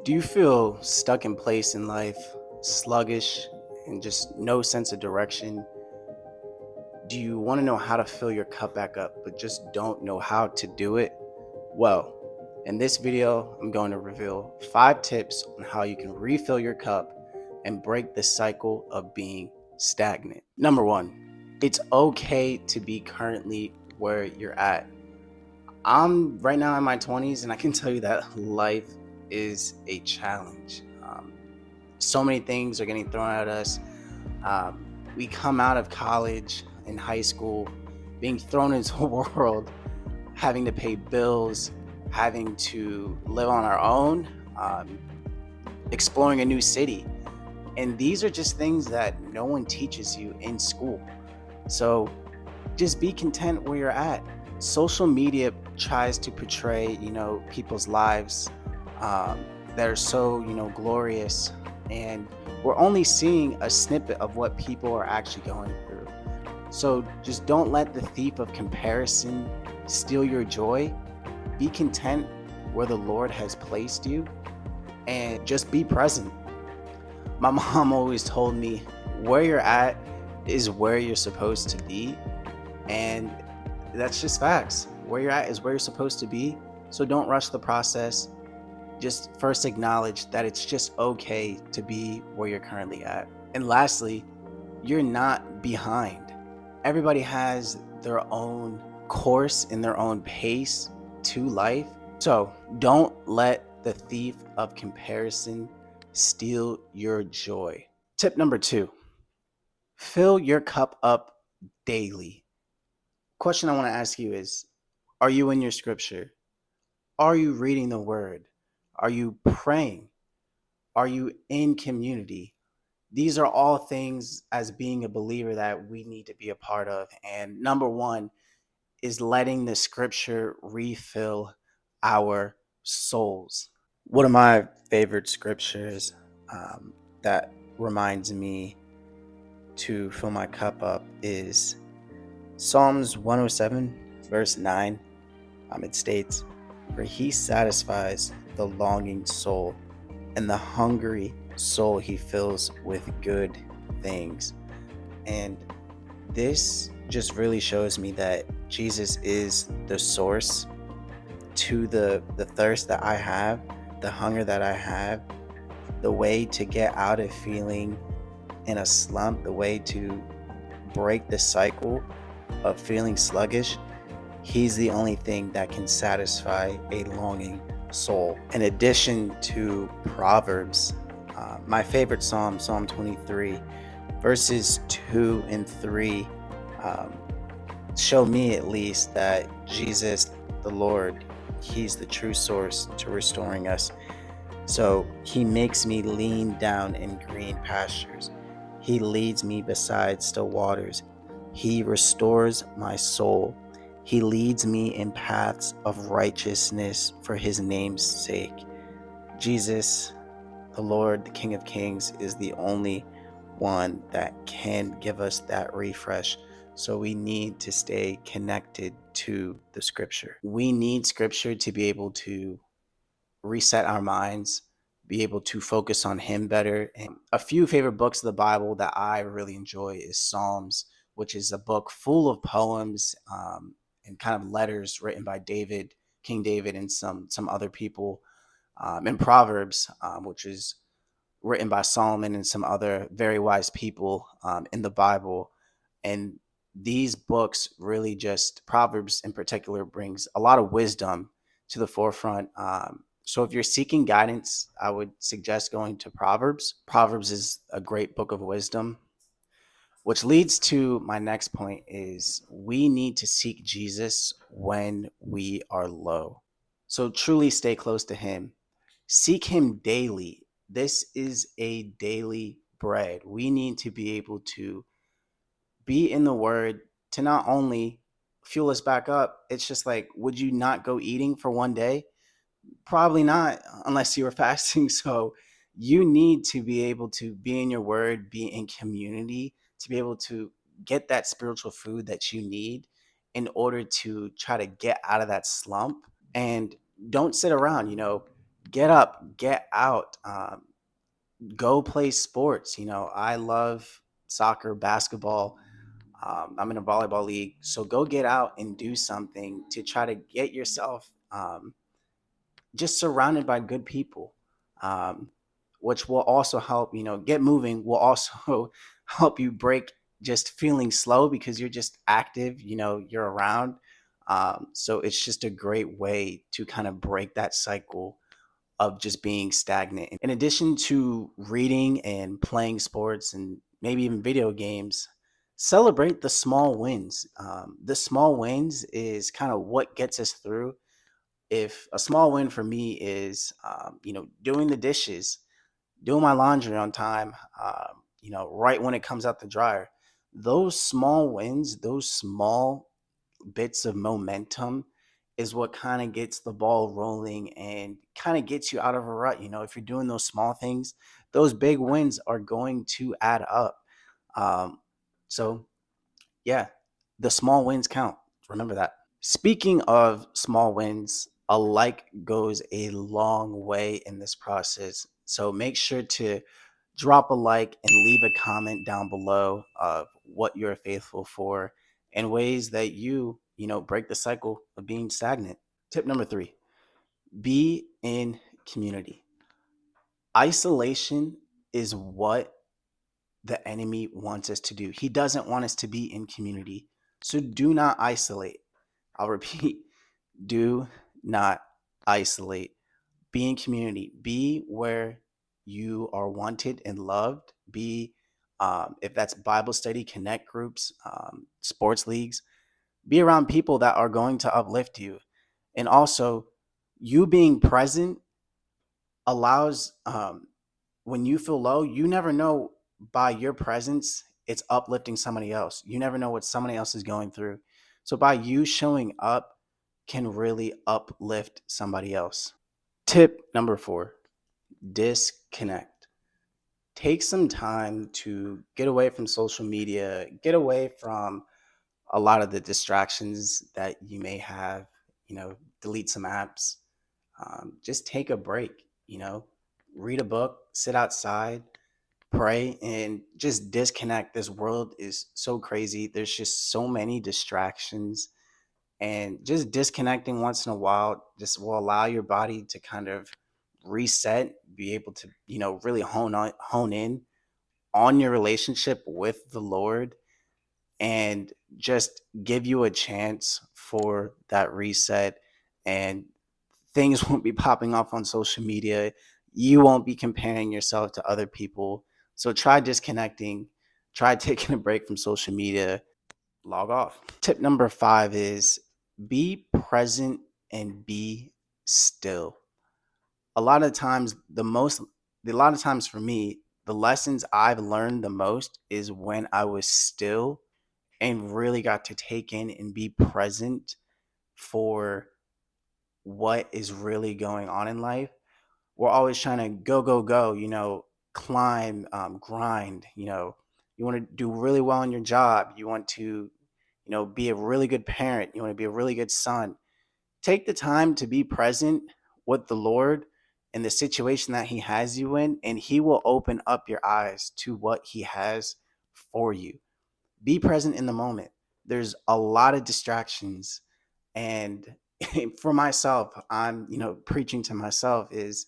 Do you feel stuck in place in life, sluggish, and just no sense of direction? Do you want to know how to fill your cup back up, but just don't know how to do it? Well, in this video, I'm going to reveal 5 tips on how you can refill your cup and break the cycle of being stagnant. Number 1, it's okay to be currently where you're at. I'm right now in my 20s, and I can tell you that life is a challenge. So many things are getting thrown at us. We come out of college and high school being thrown into a world, having to pay bills, having to live on our own, exploring a new city. And these are just things that no one teaches you in school. So just be content where you're at. Social media tries to portray, people's lives that are so, glorious, and we're only seeing a snippet of what people are actually going through. So just don't let the thief of comparison steal your joy. Be content where the Lord has placed you and just be present. My mom always told me where you're at is where you're supposed to be. And that's just facts. Where you're at is where you're supposed to be. So don't rush the process. Just first acknowledge that it's just okay to be where you're currently at. And lastly, you're not behind. Everybody has their own course and their own pace to life. So don't let the thief of comparison steal your joy. Tip number 2, fill your cup up daily. Question I want to ask you is, are you in your scripture? Are you reading the word? Are you praying? Are you in community? These are all things as being a believer that we need to be a part of. And number 1 is letting the scripture refill our souls. One of my favorite scriptures that reminds me to fill my cup up is Psalms 107, verse 9. It states, "For he satisfies the longing soul, and the hungry soul he fills with good things." And this just really shows me that Jesus is the source to the thirst that I have, the hunger that I have, the way to get out of feeling in a slump, the way to break the cycle of feeling sluggish. He's the only thing that can satisfy a longing soul. In addition to Proverbs, my favorite psalm, Psalm 23, verses 2 and 3, show me at least that Jesus, the Lord, he's the true source to restoring us. So he makes me lean down in green pastures. He leads me beside still waters. He restores my soul. He leads me in paths of righteousness for his name's sake. Jesus, the Lord, the King of Kings, is the only one that can give us that refresh. So we need to stay connected to the scripture. We need scripture to be able to reset our minds, be able to focus on him better. And a few favorite books of the Bible that I really enjoy is Psalms, which is a book full of poems and kind of letters written by King David, and some other people, and Proverbs, which is written by Solomon and some other very wise people in the Bible. And these books really, just Proverbs in particular, brings a lot of wisdom to the forefront. So if you're seeking guidance, I would suggest going to Proverbs. Proverbs is a great book of wisdom, which leads to my next point is we need to seek Jesus when we are low. So truly stay close to him. Seek him daily. This is a daily bread. We need to be able to be in the word to not only fuel us back up. It's just like, would you not go eating for one day? Probably not, unless you were fasting. So you need to be able to be in your word, be in community, to be able to get that spiritual food that you need in order to try to get out of that slump. And don't sit around, Get up, get out, go play sports. I love soccer, basketball. I'm in a volleyball league. So go get out and do something to try to get yourself just surrounded by good people, um, which will also help, get moving will also help you break just feeling slow because you're just active, you're around. So it's just a great way to kind of break that cycle of just being stagnant. In addition to reading and playing sports and maybe even video games, celebrate the small wins. The small wins is kind of what gets us through. If a small win for me is, doing the dishes, doing my laundry on time, right when it comes out the dryer, those small wins, those small bits of momentum is what kind of gets the ball rolling and kind of gets you out of a rut. If you're doing those small things, those big wins are going to add up. Um, so, yeah, the small wins count. Remember that. Speaking of small wins, a like goes a long way in this process. So make sure to drop a like and leave a comment down below of what you're faithful for and ways that break the cycle of being stagnant. Tip number 3, be in community. Isolation is what the enemy wants us to do. He doesn't want us to be in community. So do not isolate. I'll repeat, do not isolate. Be in community. Be where you are wanted and loved. Be, if that's Bible study, connect groups, sports leagues, be around people that are going to uplift you. And also, you being present allows, when you feel low, you never know by your presence, it's uplifting somebody else. You never know what somebody else is going through. So by you showing up can really uplift somebody else. Tip number 4, disconnect. Take some time to get away from social media, get away from a lot of the distractions that you may have, delete some apps, just take a break, read a book, sit outside, pray, and just disconnect. This world is so crazy. There's just so many distractions, and just disconnecting once in a while just will allow your body to kind of reset, be able to, really hone in on your relationship with the Lord, and just give you a chance for that reset, and things won't be popping off on social media. You won't be comparing yourself to other people. So try disconnecting, try taking a break from social media, log off. Tip number 5 is be present and be still. A lot of times, a lot of times for me, the lessons I've learned the most is when I was still and really got to take in and be present for what is really going on in life. We're always trying to go, go, go, climb, grind, you want to do really well in your job. You want to, be a really good parent. You want to be a really good son. Take the time to be present with the Lord in the situation that He has you in, and He will open up your eyes to what He has for you. Be present in the moment. There's a lot of distractions. And for myself, I'm, preaching to myself is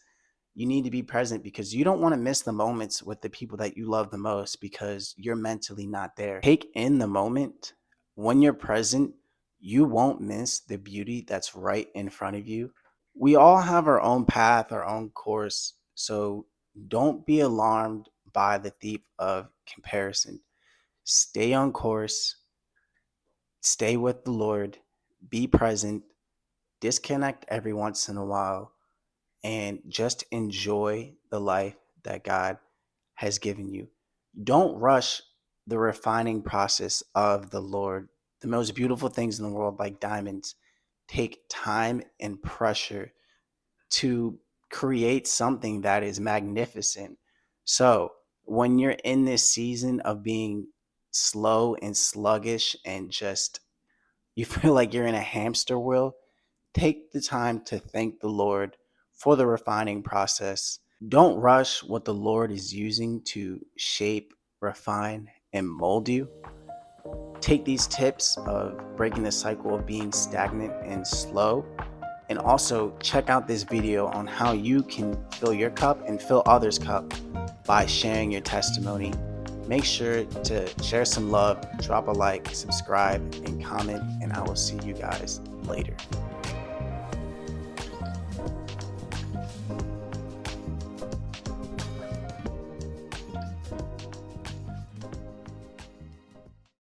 you need to be present because you don't want to miss the moments with the people that you love the most because you're mentally not there. Take in the moment. When you're present, you won't miss the beauty that's right in front of you. We all have our own path, our own course. So don't be alarmed by the thief of comparison. Stay on course, stay with the Lord, be present, disconnect every once in a while, and just enjoy the life that God has given you. Don't rush the refining process of the Lord. The most beautiful things in the world, like diamonds, take time and pressure to create something that is magnificent. So, when you're in this season of being slow and sluggish and just you feel like you're in a hamster wheel, take the time to thank the Lord for the refining process. Don't rush what the Lord is using to shape, refine, and mold you. Take these tips of breaking the cycle of being stagnant and slow, and also check out this video on how you can fill your cup and fill others' cup by sharing your testimony. Make sure to share some love, drop a like, subscribe, and comment, and I will see you guys later.